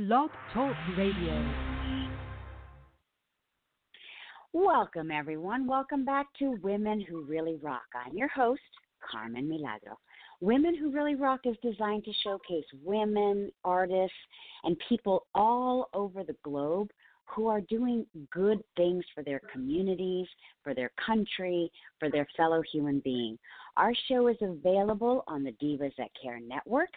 Blog Talk Radio. Welcome, everyone. Welcome back to Women Who Really Rock. I'm your host, Carmen Milagro. Women Who Really Rock is designed to showcase women, artists, and people all over the globe who are doing good things for their communities, for their country, for their fellow human being. Our show is available on the Divas That Care network,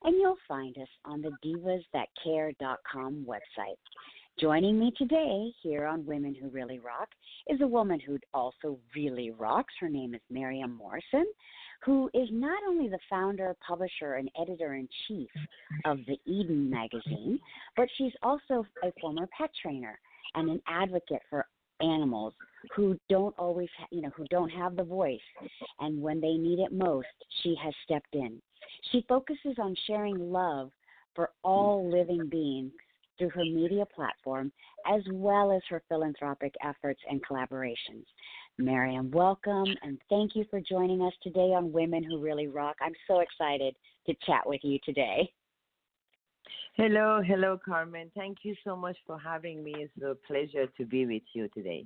and you'll find us on the divasthatcare.com website. Joining me today here on Women Who Really Rock is a woman who also really rocks. Her name is Maryam Morrison, who is not only the founder, publisher, and editor-in-chief of the Eden magazine, but she's also a former pet trainer and an advocate for animals who don't always, who don't have the voice. And when they need it most, she has stepped in. She focuses on sharing love for all living beings through her media platform, as well as her philanthropic efforts and collaborations. Maryam, welcome, and thank you for joining us today on Women Who Really Rock. I'm so excited to chat with you today. Hello, Carmen. Thank you so much for having me. It's a pleasure to be with you today.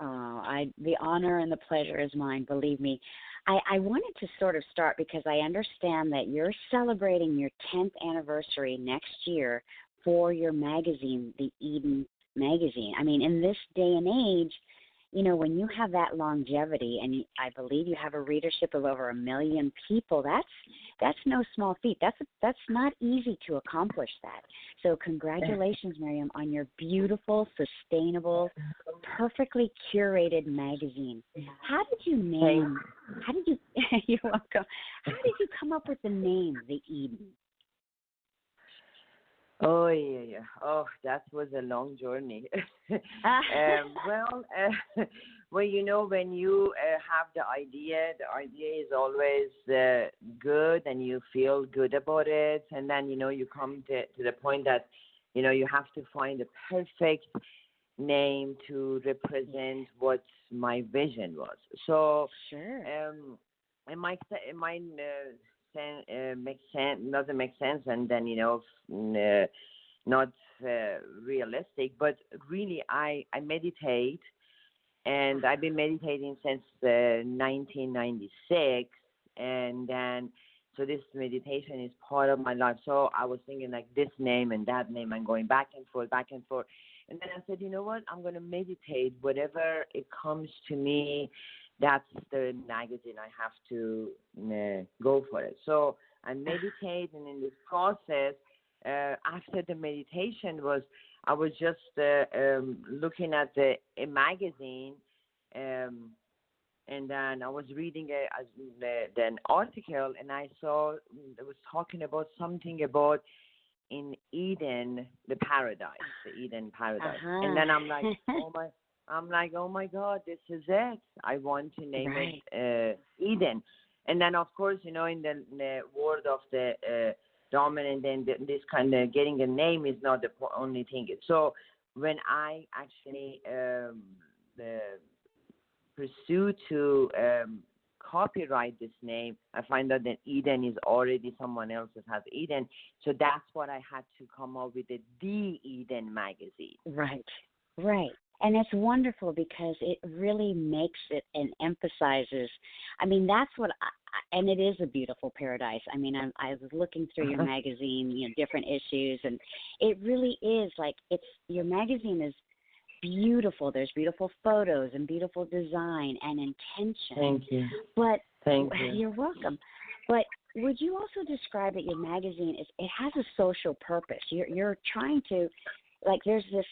The honor and the pleasure is mine, believe me. I wanted to sort of start because I understand that you're celebrating your 10th anniversary next year for your magazine, the Eden magazine. I mean, in this day and age, when you have that longevity, and I believe you have a readership of over 1 million people, that's no small feat. That's not easy to accomplish that. So congratulations, Maryam, on your beautiful, sustainable, perfectly curated magazine. You're welcome. How did you come up with the name, the Eden? Oh, yeah. Oh, that was a long journey. When you have the idea is always good and you feel good about it. And then, you come to the point that, you have to find the perfect name to represent what my vision was. So, sure. It might makes sense, doesn't make sense, and then not realistic. But really, I meditate, and I've been meditating since 1996, and then so this meditation is part of my life. So I was thinking like this name and that name, and going back and forth, and then I said, you know what? I'm going to meditate. Whatever it comes to me, that's the magazine. I have to go for it. So I meditate, and in this process, after the meditation I was just looking at a magazine, and then I was reading an article, and I saw it was talking about something about in Eden, the Eden paradise, and then I'm like, oh my God, this is it. I want to name it Eden. And then, of course, in the word of the dominant, and this kind of getting a name is not the only thing. So when I actually pursue to copyright this name, I find out that Eden is already someone else that has Eden. So that's what I had to come up with, the Eden magazine. Right. And it's wonderful because it really makes it and emphasizes. I mean, that's what, and it is a beautiful paradise. I mean, I was looking through your magazine, different issues, and it really is like your magazine is beautiful. There's beautiful photos and beautiful design and intention. Thank you. Thank you. You're welcome. But would you also describe that your magazine it has a social purpose? You're trying to, there's this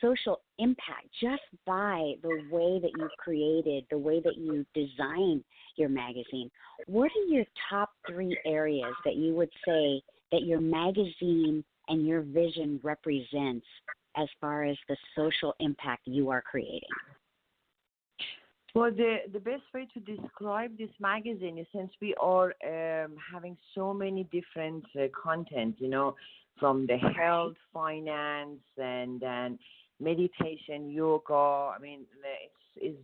social impact just by the way that you created, the way that you designed your magazine. What are your top 3 areas that you would say that your magazine and your vision represents as far as the social impact you are creating? Well, the best way to describe this magazine is, since we are having so many different content, from the health, finance, and then meditation, yoga. I mean, it's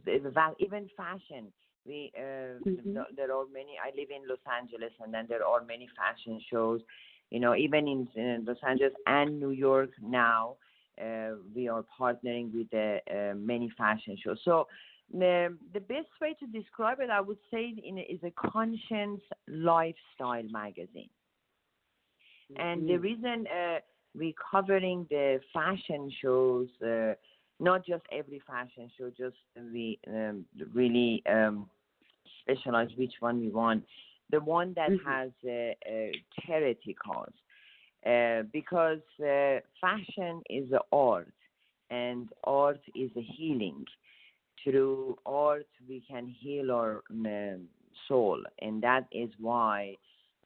even fashion. There are many. I live in Los Angeles, and then there are many fashion shows. Even in Los Angeles and New York now, we are partnering with many fashion shows. So the best way to describe it, I would say, is a conscious lifestyle magazine. And the reason we're covering the fashion shows, not just every fashion show, just we really specialize which one we want. The one that has a charity cause, because fashion is an art, and art is a healing. Through art, we can heal our soul, and that is why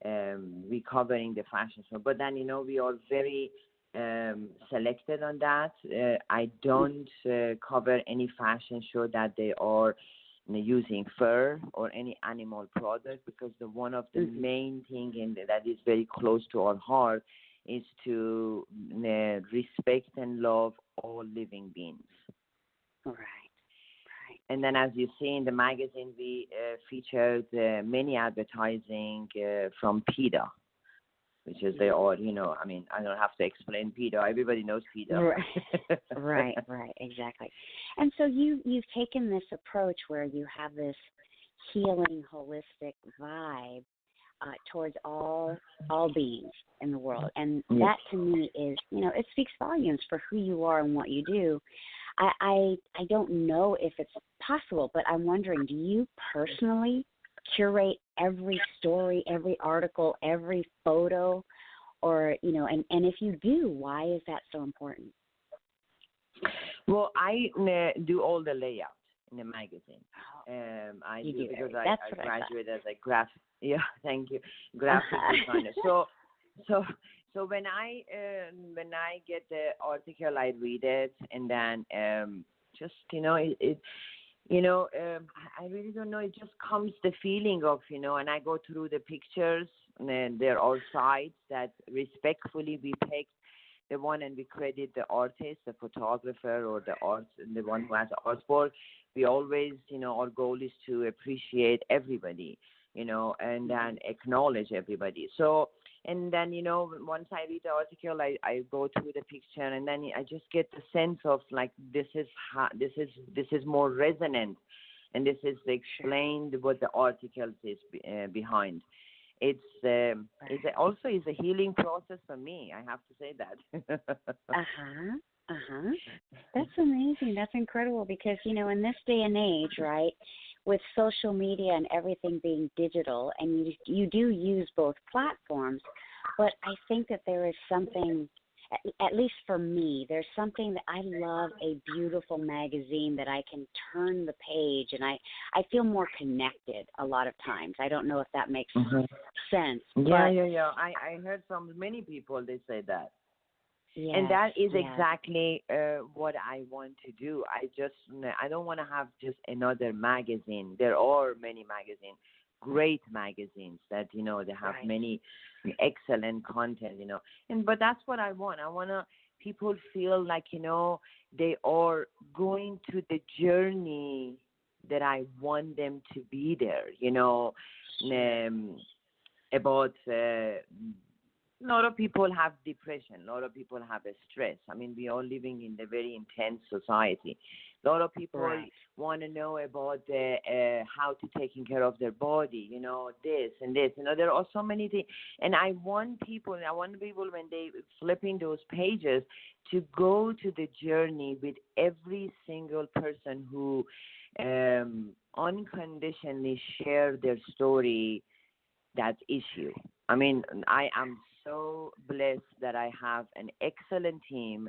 we're covering the fashion show. But then, we are very selected on that. I don't cover any fashion show that they are using fur or any animal product, because one of the main thing that is very close to our heart is to respect and love all living beings. Right. And then, as you see in the magazine, we featured many advertising from PETA, which is they all, I don't have to explain PETA. Everybody knows PETA. Right, exactly. And so you've taken this approach where you have this healing, holistic vibe towards all beings in the world. And that, to me, is, it speaks volumes for who you are and what you do. I don't know if it's possible, but I'm wondering, do you personally curate every story, every article, every photo, or, and if you do, why is that so important? Well, I do all the layout in the magazine. I do because I graduated as a graphic. Yeah, thank you, graphic designer. So when I get the article, I read it, and then I really don't know. It just comes the feeling of, and I go through the pictures, and there are sites that respectfully we pick the one, and we credit the artist, the photographer, or the one who has artwork. We always, our goal is to appreciate everybody, and then acknowledge everybody. So, and then, once I read the article, I go through the picture, and then I just get the sense of, like, this is more resonant, and this is explained what the article is behind. It's also a healing process for me. I have to say that. That's amazing. That's incredible, because in this day and age, right, with social media and everything being digital, and you do use both platforms, but I think that there is something, at least for me, there's something that I love, a beautiful magazine that I can turn the page, and I feel more connected a lot of times. I don't know if that makes sense. Yeah. I heard from many people, they say that. Yes, and that is exactly what I want to do. I don't want to have just another magazine. There are many magazines, great magazines that, they have many excellent content, but that's what I want. I want people feel like, they are going to the journey that I want them to be there, about a lot of people have depression. A lot of people have a stress. I mean, we are living in a very intense society. A lot of people want to know about how to taking care of their body, this and this. There are so many things. And I want people when they flipping those pages to go to the journey with every single person who unconditionally share their story, that issue. I mean, I am so blessed that I have an excellent team.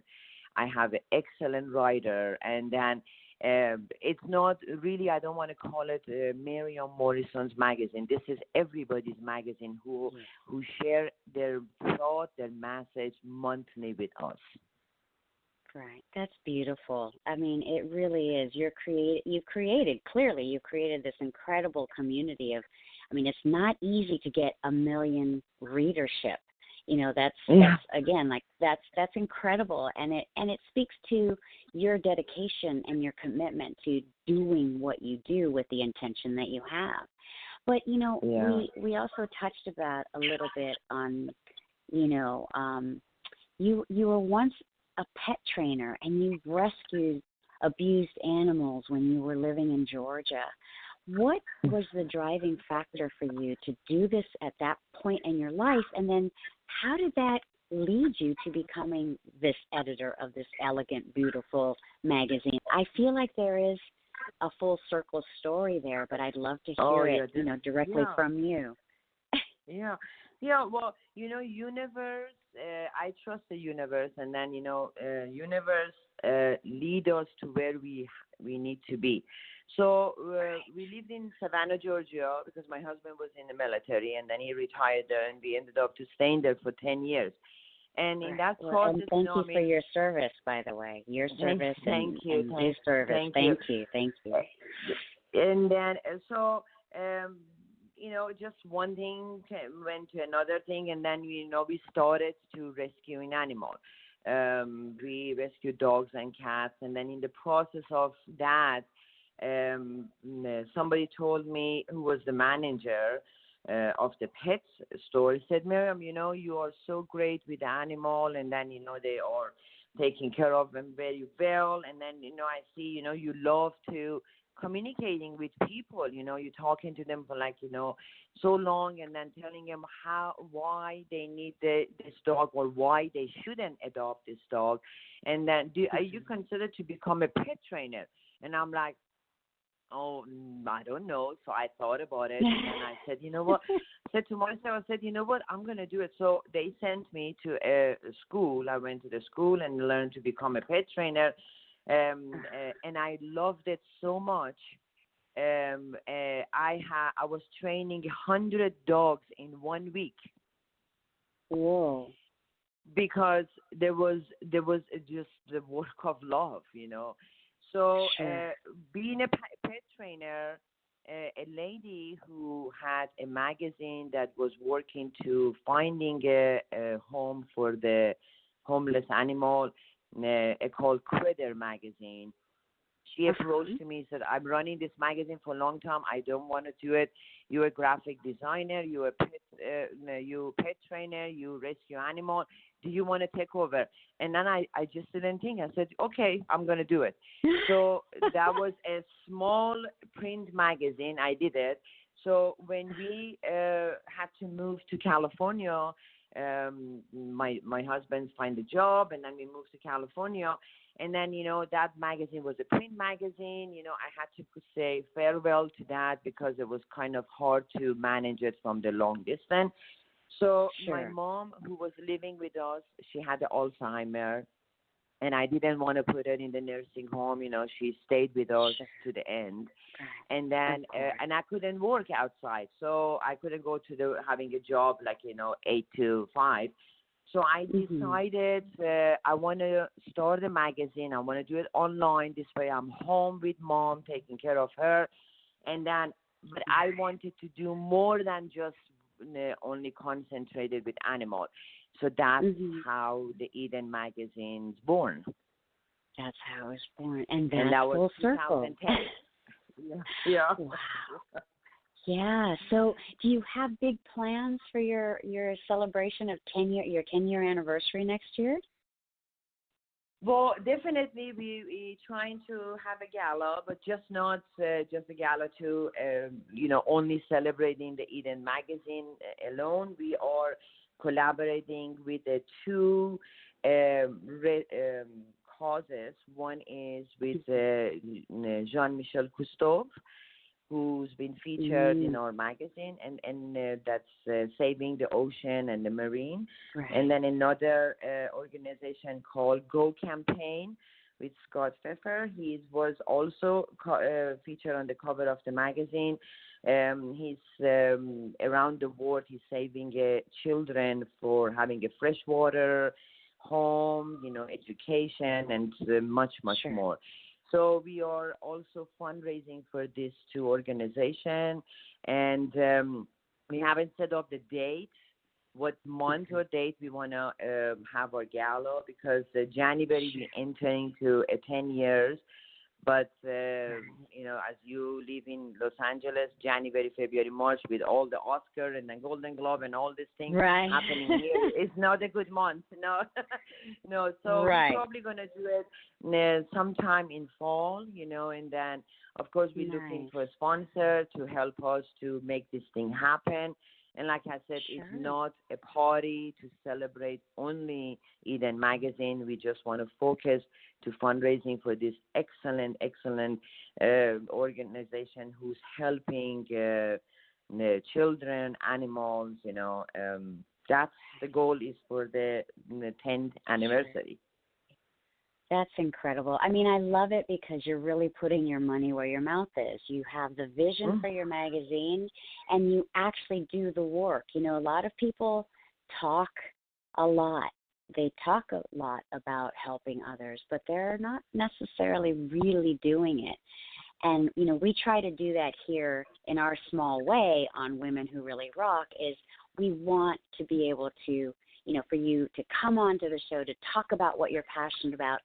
I have an excellent writer, and then it's not really, I don't want to call it Maryam Morrison's magazine. This is everybody's magazine who share their thought, their message monthly with us. Right. That's beautiful. I mean, it really is. You've created this incredible community of, I mean, it's not easy to get 1 million readership. That's again, like that's incredible, and it speaks to your dedication and your commitment to doing what you do with the intention that you have. But we also touched about a little bit on you know, you were once a pet trainer and you rescued abused animals when you were living in Georgia. What was the driving factor for you to do this at that point in your life? And then how did that lead you to becoming this editor of this elegant, beautiful magazine? I feel like there is a full circle story there, but I'd love to hear it, directly from you. Yeah. Well, universe, I trust the universe, and then, universe lead us to where we need to be. So we lived in Savannah, Georgia, because my husband was in the military, and then he retired there, and we ended up to staying there for 10 years. And in that process, and thank you for your service, by the way. Your service and his service. Thank you. And then, so, just one thing went to another thing, and then, we started to rescuing animals. We rescued dogs and cats, and then in the process of that, somebody told me, who was the manager of the pet store, said, Maryam, you are so great with the animal, and then, they are taking care of them very well, and then, I see, you love to communicating with people, you're talking to them for so long, and then telling them why they need this dog or why they shouldn't adopt this dog, and then are you considered to become a pet trainer? And I'm like, oh, I don't know. So I thought about it, and then I said, what? I said to myself, I'm going to do it. So they sent me to a school. I went to the school and learned to become a pet trainer, and I loved it so much. I was training 100 dogs in 1 week. Whoa. Because there was just the work of love, So being a pet trainer, a lady who had a magazine that was working to finding a home for the homeless animal, called Critter magazine. She approached me and said, I'm running this magazine for a long time. I don't want to do it. You're a graphic designer. You're a pet trainer. You rescue animals. Do you want to take over? And then I just didn't think. I said, okay, I'm going to do it. So that was a small print magazine. I did it. So when we had to move to California, my husband find a job, and then we moved to California. And then, that magazine was a print magazine. I had to say farewell to that because it was kind of hard to manage it from the long distance. So my mom, who was living with us, she had Alzheimer, and I didn't want to put her in the nursing home. She stayed with us to the end. And then, and I couldn't work outside, so I couldn't go to having a job 8 to 5. So I decided I want to start a magazine. I want to do it online. This way I'm home with mom, taking care of her. And then, but I wanted to do more than just only concentrated with animals. So that's how the Eden magazine's born. That's how it was born. And that's that was full circle. 2010. Yeah. Wow. Yeah. So, do you have big plans for your celebration of your 10-year anniversary next year? Well, definitely we trying to have a gala, but just not just a gala to only celebrating the Eden magazine alone. We are collaborating with the two causes. One is with Jean-Michel Cousteau, who's been featured in our magazine, and that's saving the ocean and the marine. Right. And then another organization called Go Campaign with Scott Pfeffer. He was also featured on the cover of the magazine. He's around the world. He's saving children for having a fresh water, home, education, and much more. So we are also fundraising for these two organizations, and we haven't set up the date, what month or date we want to have our gala, because January we're entering to 10 years But as you live in Los Angeles, January, February, March, with all the Oscar and the Golden Globe and all these things happening here, it's not a good month. No, no. So we're probably gonna do it sometime in fall, and then of course we're looking for a sponsor to help us to make this thing happen. And like I said, it's not a party to celebrate only Eden Magazine. We just want to focus to fundraising for this excellent organization who's helping children, animals. That's the goal is for the 10th anniversary. That's incredible. I mean, I love it because you're really putting your money where your mouth is. You have the vision for your magazine, and you actually do the work. A lot of people talk a lot. They talk a lot about helping others, but they're not necessarily really doing it. And, we try to do that here in our small way on Women Who Really Rock is we want to be able to, for you to come onto the show to talk about what you're passionate about,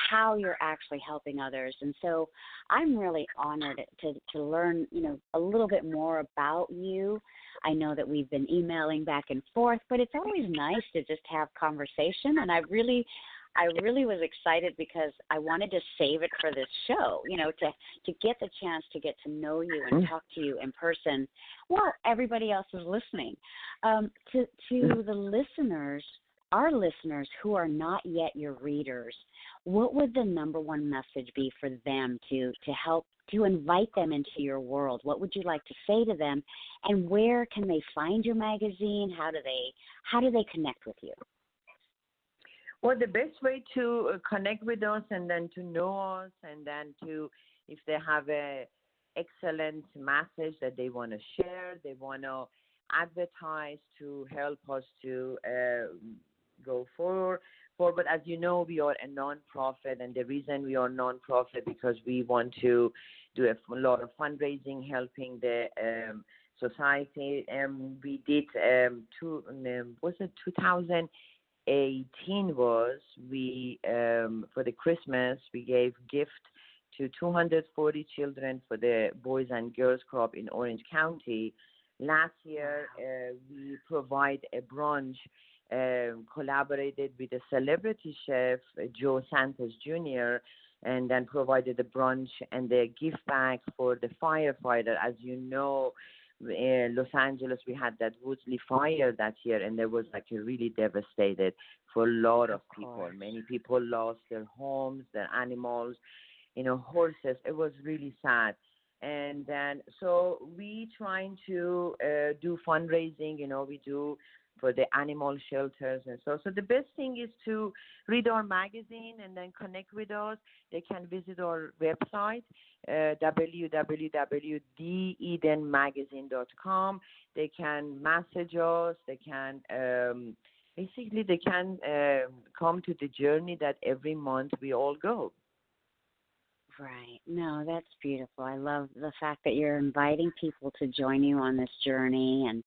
how you're actually helping others. And so I'm really honored to learn, a little bit more about you. I know that we've been emailing back and forth, but it's always nice to just have conversation. And I really was excited because I wanted to save it for this show, to get the chance to get to know you and talk to you in person while everybody else is listening. To the listeners, our listeners who are not yet your readers, what would the number one message be for them to help, to invite them into your world? What would you like to say to them, and where can they find your magazine? How do they connect with you? Well, the best way to connect with us and then to know us, and then if they have a excellent message that they want to share, they want to advertise to help us to go forward. But as you know, we are a non-profit, and the reason we are non-profit because we want to do a lot of fundraising, helping the society. We did 2018 was we for the Christmas we gave gift to 240 children for the Boys and Girls Club in Orange County. Last year we provide a brunch, collaborated with a celebrity chef Joe Santos Jr. and then provided the brunch and the gift bag for the firefighter. As you know, in Los Angeles, we had that Woodley fire that year, and there was a really devastated for a lot of people. Many people lost their homes, their animals, horses. It was really sad. And then, so we trying to do fundraising, we do for the animal shelters and so. So the best thing is to read our magazine and then connect with us. They can visit our website, www.theedenmagazine.com. They can message us. They can come to the journey that every month we all go. Right. No, that's beautiful. I love the fact that you're inviting people to join you on this journey, and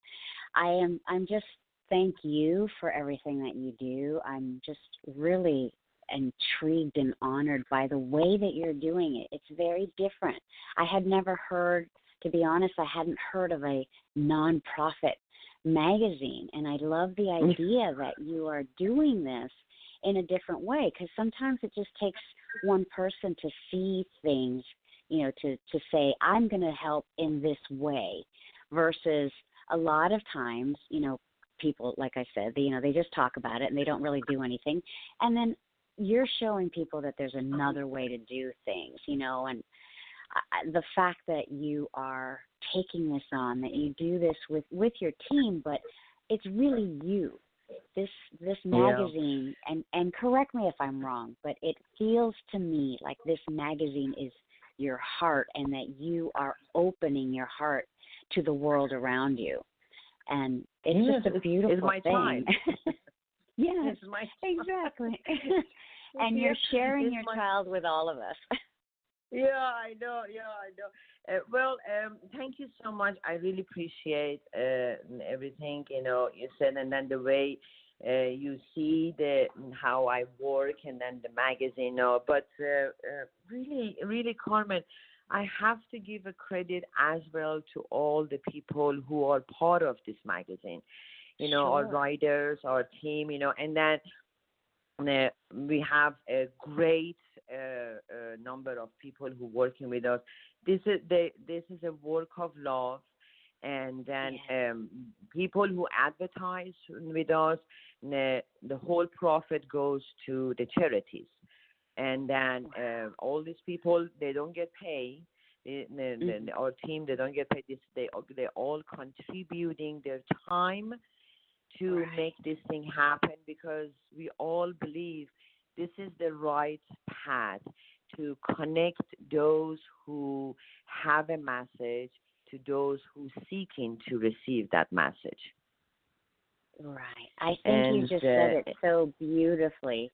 I'm just thank you for everything that you do. I'm just really intrigued and honored by the way that you're doing it. It's very different. I had never heard, to be honest, I hadn't heard of a nonprofit magazine, and I love the idea that you are doing this in a different way, because sometimes it just takes one person to see things, to say, I'm going to help in this way, versus a lot of times, people, like I said, they just talk about it and they don't really do anything. And then you're showing people that there's another way to do things, and the fact that you are taking this on, that you do this with your team, but it's really you. This magazine, and correct me if I'm wrong, but it feels to me like this magazine is your heart, and that you are opening your heart to the world around you. And it's just a beautiful my thing. Time. Yes, it's my time. Exactly. And you're sharing your child with all of us. Yeah, I know. Thank you so much. I really appreciate everything you said, and then the way You see how I work, and then the magazine. But really, really, Carmen, I have to give a credit as well to all the people who are part of this magazine. Our writers, our team. And then we have a great number of people who working with us. This is a work of love. And then people who advertise with us, the whole profit goes to the charities. And then all these people, they don't get paid. Our team, they don't get paid. They're all contributing their time to make this thing happen, because we all believe this is the right path to connect those who have a message to those who seeking to receive that message. Right. I think you just said it so beautifully,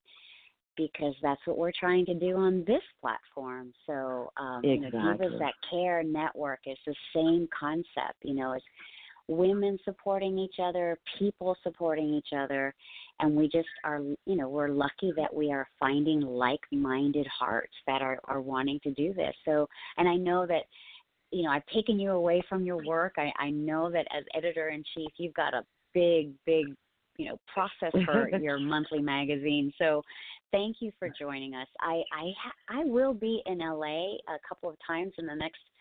because that's what we're trying to do on this platform. So, exactly. Divas That Care Network is the same concept. It's women supporting each other, people supporting each other, and we just are, we're lucky that we are finding like-minded hearts that are wanting to do this. So, and I know that, I've taken you away from your work. I know that as editor-in-chief, you've got a big, process for your monthly magazine. So thank you for joining us. I will be in LA a couple of times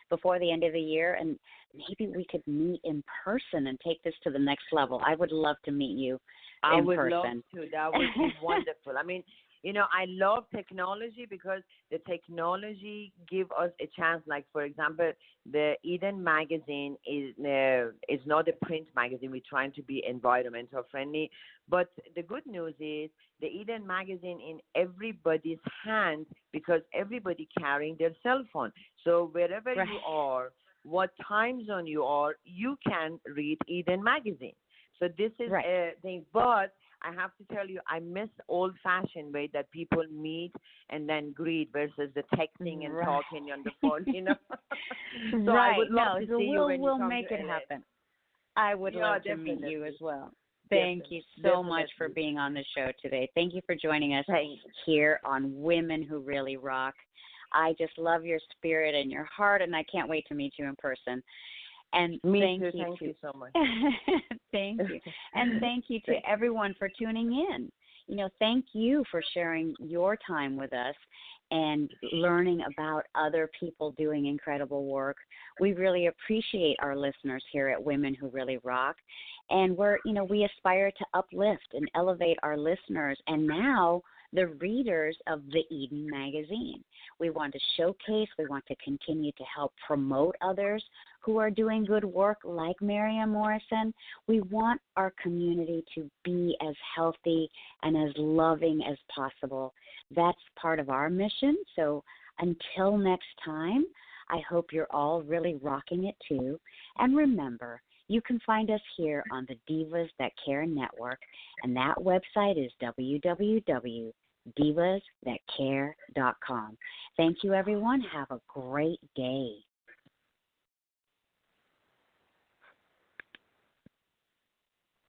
before the end of the year, and maybe we could meet in person and take this to the next level. I would love to meet you in person. I would love to. That would be wonderful. I mean, I love technology, because the technology give us a chance. Like, for example, the Eden magazine is not a print magazine. We're trying to be environmental friendly. But the good news is the Eden magazine in everybody's hand, because everybody carrying their cell phone. So wherever you are, what time zone you are, you can read Eden magazine. So this is a thing. But I have to tell you, I miss old-fashioned way that people meet and then greet versus the texting and talking on the phone, So I would love to see you when you come. We'll make it happen. I would love to meet you as well. Thank you so Definitely. much for being on the show today. Thank you for joining us here on Women Who Really Rock. I just love your spirit and your heart, and I can't wait to meet you in person. And Thank you so much. Thank you. And thank you to everyone for tuning in. Thank you for sharing your time with us and learning about other people doing incredible work. We really appreciate our listeners here at Women Who Really Rock. And we aspire to uplift and elevate our listeners, and now the readers of the Eden magazine. We want to showcase, we want to continue to help promote others who are doing good work like Maryam Morrison. We want our community to be as healthy and as loving as possible. That's part of our mission. So until next time, I hope you're all really rocking it too. And remember, you can find us here on the Divas That Care Network, and that website is www.divasthatcare.com. Thank you, everyone. Have a great day.